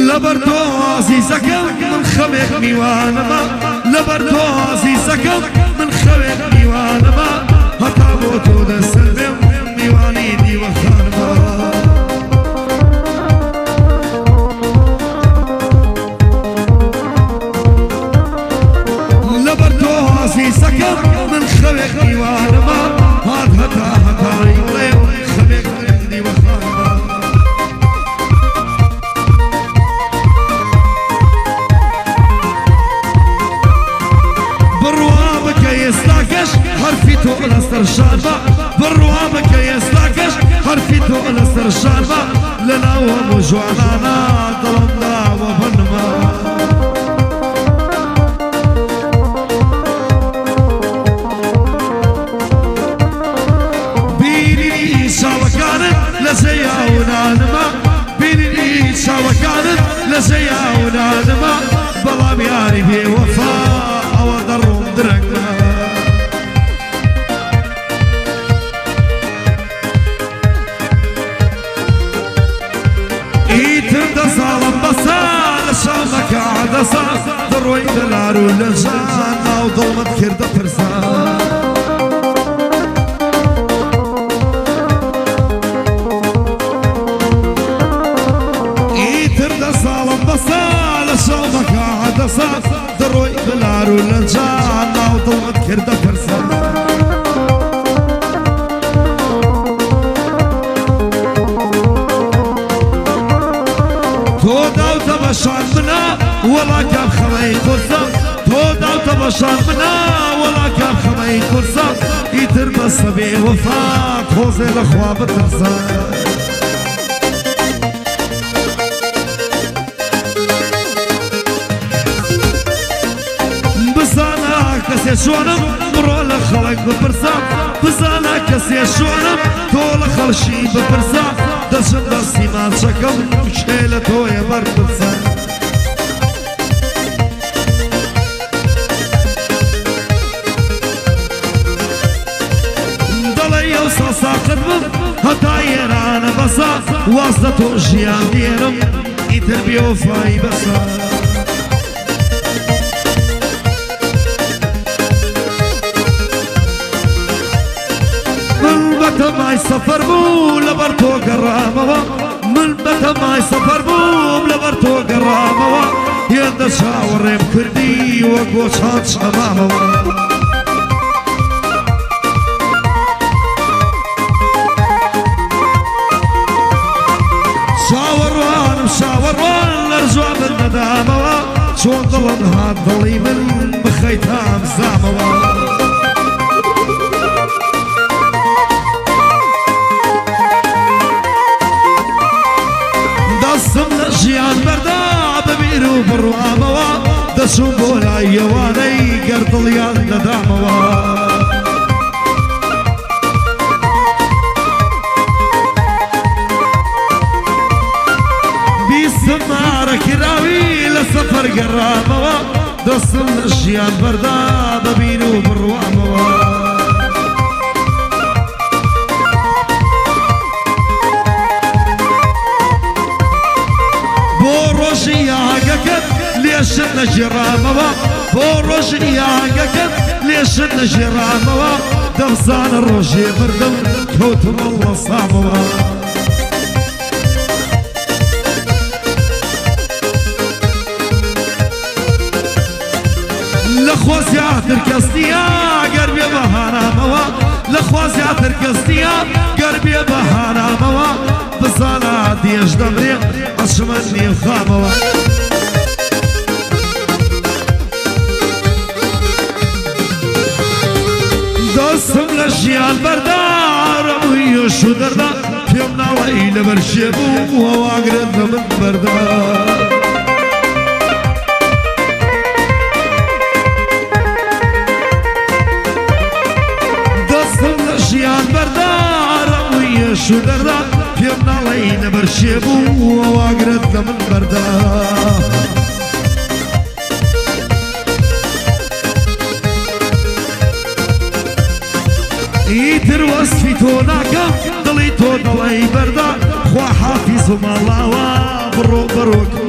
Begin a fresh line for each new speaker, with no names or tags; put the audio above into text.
لبردو عزيزكم من خبيك ميوانما لبردو عزيزكم من خبيك ميوانما هتابوتو دا سلبم ميواني دي وخانما لبردو عزيزكم من خبيك ميوانما هتا يقليم خبيك دي وخانما حرفي تو الاسترشابة بالروابك يستاكش حرفي تو الاسترشابة لنا ومجوعنا ظلمنا وبنما بيني شاوكانت لزيا ونانما بيني شاوكانت لزيا ونانما بلام ياري بي وفاء ودرهم درقنا شامك عدسا دروي دلارو لجانا وظلمت كردة فرسان ايتر دا صالم بسا لشامك عدسا دروي دلارو لجانا وظلمت كردة فرسان تبشان منا ولا كان خمي كرسا تودا تبشان منا ولا كان خمي كرسا يتر بس بي وفاة خوزي لخوا بترسا بزانا كسي شوانم مرو لخلق ببرسا بزانا كسي شوانم تو لخلشي ببرسا دشم دستي ما شكم شيلة توي بربرسا ساقدم هتا يرانا بسا واسطة جيان ديرم يتر بيوفاي بسا من بتا ماي سفر بو لبرتو قراموا من بتا ماي سفر بو لبرتو قراموا يند شاورم كردي وقوشات شماموا شاوران لرجوع بالندامة شون ظلم هاد ظلي من بخيتام زاموا دسم لجيان بردا ببيرو برواموا دسم بولا يواني قرد ليان نداموا كراوي لسفر قراموا دسم الشيان بردا ببينو برواموا بوروشي ياقكت ليش النجراموا بوروشي ياقكت ليش النجراموا دفزان الروشي بردم كوتم الله صاموا لخوازيات الكستيا قربي بهانا موا لخوازيات الكستيا قربي بهانا موا بصانا ديش دمري أشمني الخاموا دسم لشيان بردار رموي شو دردا فيمنا وإلى برشبو وواقرد من بردار شيان بردار ويا شو دردا فيمنا لين برشبو وواقرد من بردار يتر وصفي توناكا دلي تو دلي بردا خوا حافظ الله وبروك